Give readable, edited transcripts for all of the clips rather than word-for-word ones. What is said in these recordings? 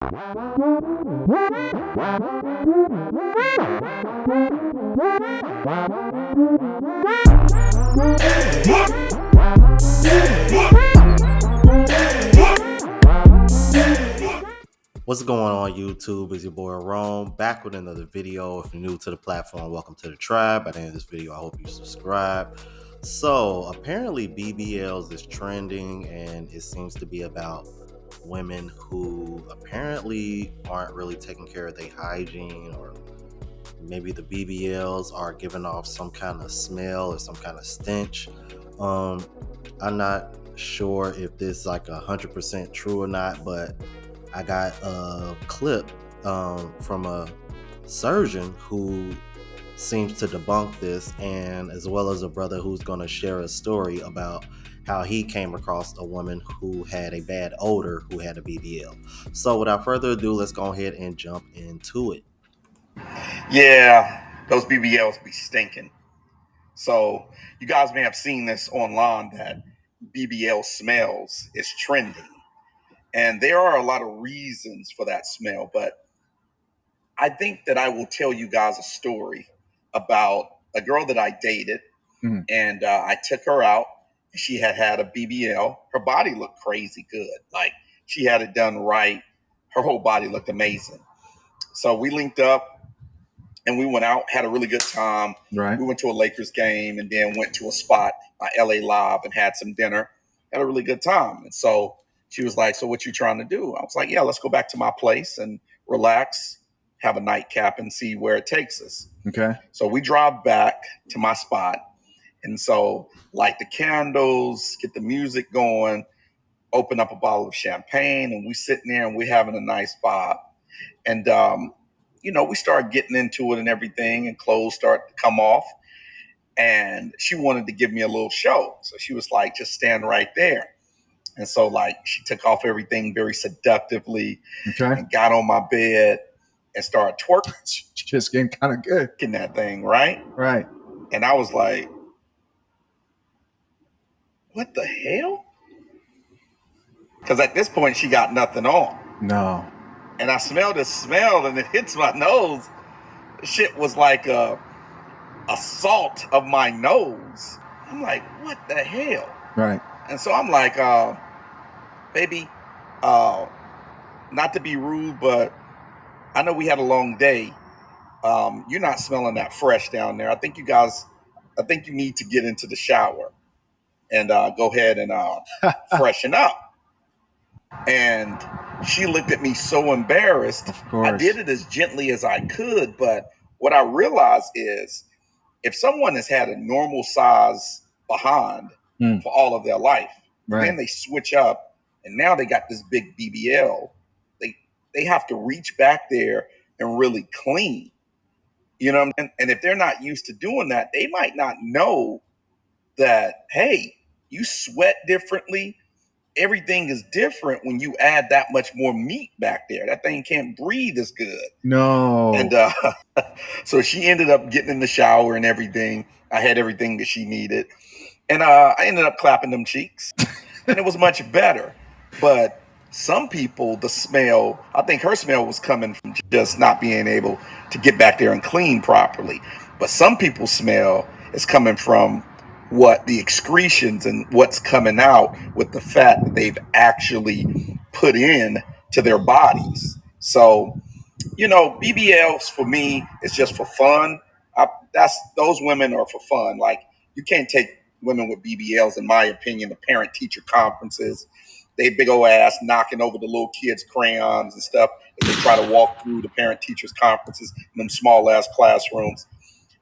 What's going on YouTube? It's your boy Rome, back with another video. If you're new to the platform, welcome to the tribe. By the end of this video, I hope you subscribe. So apparently BBL'S is trending, and it seems to be about women who apparently aren't really taking care of their hygiene, or maybe the BBL'S are giving off some kind of smell or some kind of stench. I'm not sure if this is like 100% true or not, but I got a clip from a surgeon who seems to debunk this, and as well as a brother who's going to share a story about how he came across a woman who had a bad odor who had a BBL. So without further ado, let's go ahead and jump into it. Yeah, those BBLs be stinking. So you guys may have seen this online that BBL smells is trending. And there are a lot of reasons for that smell, but I think that I will tell you guys a story about a girl that I dated, and I took her out. She had a BBL. Her body looked crazy good. Like, she had it done right. Her whole body looked amazing. So we linked up and we went out, had a really good time. Right. We went to a Lakers game and then went to a spot, LA Live, and had some dinner. Had a really good time. And so she was like, "So what you trying to do?" I was like, "Yeah, let's go back to my place and relax, have a nightcap, and see where it takes us." Okay. So we drive back to my spot. And so light the candles, get the music going, open up a bottle of champagne, and we sitting there and we having a nice vibe. And, we started getting into it and everything, and clothes started to come off. And she wanted to give me a little show. So she was like, "Just stand right there." And so, like, she took off everything very seductively, Okay. and got on my bed and started twerking. Just getting kind of good. In that thing, right? Right. And I was like, "What the hell?" Because at this point, she got nothing on. No. And I smelled this smell, and it hits my nose. Shit was like a assault of my nose. I'm like, "What the hell?" Right. And so I'm like, "Baby, not to be rude, but I know we had a long day. You're not smelling that fresh down there. I think you need to get into the shower and go ahead and freshen up." And she looked at me so embarrassed. Of course. I did it as gently as I could, but what I realized is, if someone has had a normal size behind for all of their life, Right. then they switch up and now they got this big BBL, they have to reach back there and really clean. And if they're not used to doing that, they might not know that, hey, you sweat differently. Everything is different when you add that much more meat back there. That thing can't breathe as good. No. And so she ended up getting in the shower and everything. I had everything that she needed. And I ended up clapping them cheeks. And it was much better. But some people, the smell, I think her smell was coming from just not being able to get back there and clean properly. But some people's smell is coming from what the excretions and what's coming out with the fat that they've actually put in to their bodies. So, BBLs for me is just for fun. Those women are for fun. Like, you can't take women with BBLs, in my opinion, to parent teacher conferences. They big old ass knocking over the little kids' crayons and stuff as they try to walk through the parent teachers conferences in them small ass classrooms.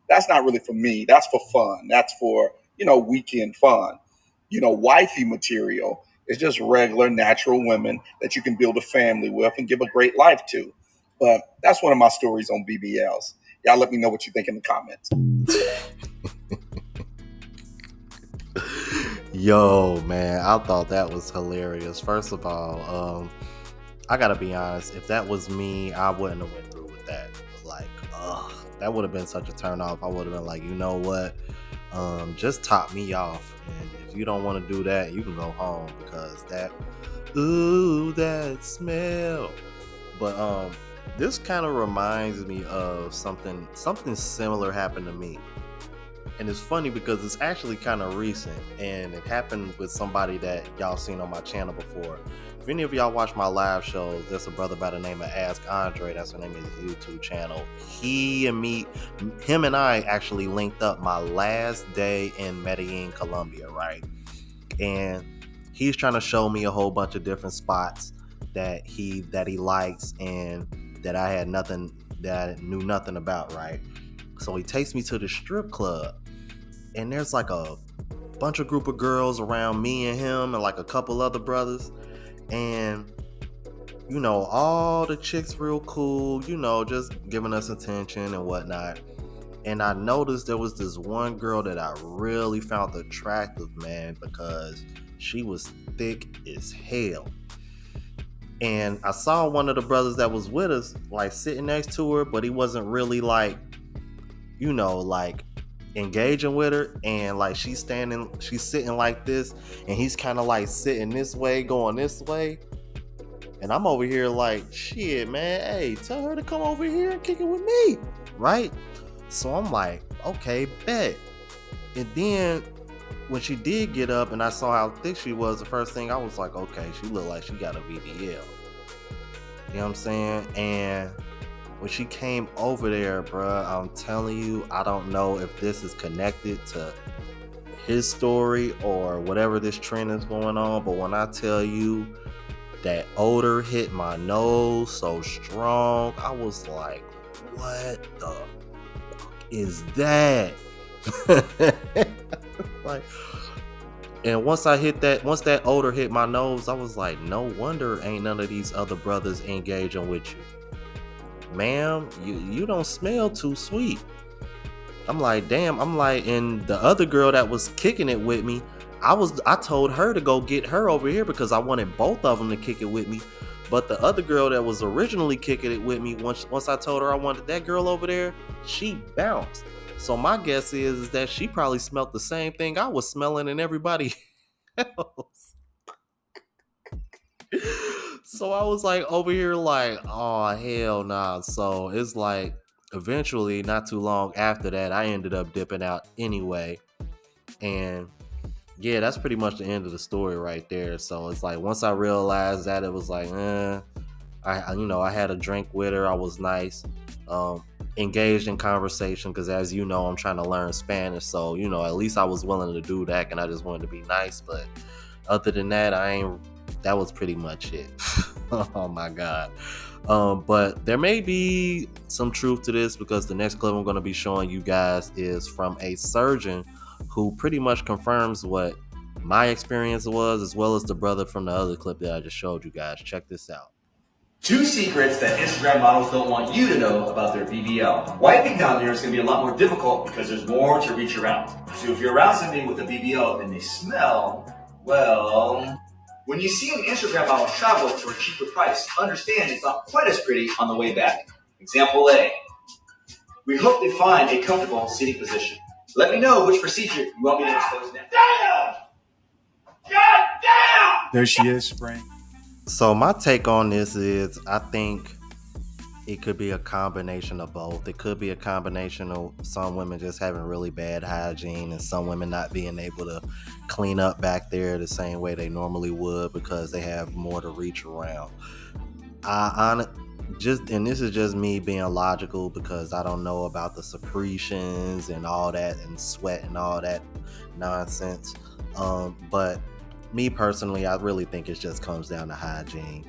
That's not really for me. That's for fun. That's for, weekend fun. Wifey material is just regular, natural women that you can build a family with and give a great life to. But that's one of my stories on BBLs. Y'all let me know what you think in the comments. Yo, man, I thought that was hilarious. First of all, I gotta be honest, if that was me, I wouldn't have went through with that. Like, that would have been such a turn off. I would have been like, you know what? Just top me off. And if you don't want to do that, you can go home, because that smell. But this kind of reminds me of something similar happened to me. And it's funny because it's actually kind of recent, and it happened with somebody that y'all seen on my channel before. If any of y'all watch my live shows, there's a brother by the name of Ask Andre. That's the name of his YouTube channel. Him and I actually linked up my last day in Medellin, Colombia, right? And he's trying to show me a whole bunch of different spots that he likes and that I knew nothing about, right? So he takes me to the strip club, and there's like a bunch of group of girls around me and him and like a couple other brothers. And all the chicks real cool, just giving us attention and whatnot. And I noticed there was this one girl that I really found attractive, man, because she was thick as hell. And I saw one of the brothers that was with us like sitting next to her, but he wasn't really like engaging with her. And like she's sitting like this, and he's kind of like sitting this way, going this way. And I'm over here like, shit, man, hey, tell her to come over here and kick it with me, right? So I'm like, okay, bet. And then when she did get up and I saw how thick she was, the first thing I was like, okay, she looked like she got a BBL. You know what I'm saying? And when she came over there, bruh, I'm telling you, I don't know if this is connected to his story or whatever this trend is going on, but when I tell you that odor hit my nose so strong, I was like, what the fuck is that? Like, and once that odor hit my nose, I was like, no wonder ain't none of these other brothers engaging with you. Ma'am, you don't smell too sweet. I'm like, damn. I'm like, and the other girl that was kicking it with me, I told her to go get her over here because I wanted both of them to kick it with me. But the other girl that was originally kicking it with me, once I told her I wanted that girl over there, she bounced. So my guess is that she probably smelled the same thing I was smelling and everybody else. So I was like over here like, oh hell nah. So it's like eventually, not too long after that, I ended up dipping out anyway. And yeah, that's pretty much the end of the story right there. So it's like once I realized that, it was like, I had a drink with her. I was nice, engaged in conversation because, as you know, I'm trying to learn Spanish. So at least I was willing to do that, and I just wanted to be nice. But other than that, that was pretty much it. Oh my god. But there may be some truth to this because the next clip I'm going to be showing you guys is from a surgeon who pretty much confirms what my experience was, as well as the brother from the other clip that I just showed you guys. Check this out. 2 secrets that Instagram models don't want you to know about their BBL. Wiping down there is going to be a lot more difficult because there's more to reach around. So if you're around somebody with a BBL and they smell, well, when you see an Instagram model travel for a cheaper price, understand it's not quite as pretty on the way back. Example A. We hope they find a comfortable seating position. Let me know which procedure you want me to expose next. God damn! There she is, Spring. So my take on this is, I think it could be a combination of both. It could be a combination of some women just having really bad hygiene and some women not being able to clean up back there the same way they normally would because they have more to reach around. And this is just me being logical because I don't know about the secretions and all that and sweat and all that nonsense. But me personally, I really think it just comes down to hygiene.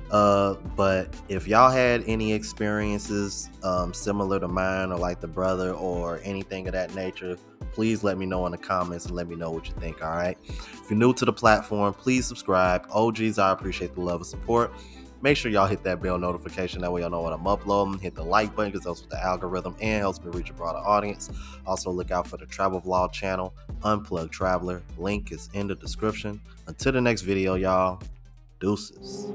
But if y'all had any experiences similar to mine or like the brother or anything of that nature, please let me know in the comments and let me know what you think. All right. If you're new to the platform, please subscribe. OGs, I appreciate the love and support. Make sure y'all hit that bell notification. That way y'all know when I'm uploading. Hit the like button because that's with the algorithm and helps me reach a broader audience. Also, look out for the travel vlog channel, Unplugged Traveler. Link is in the description. Until the next video, y'all. Deuces.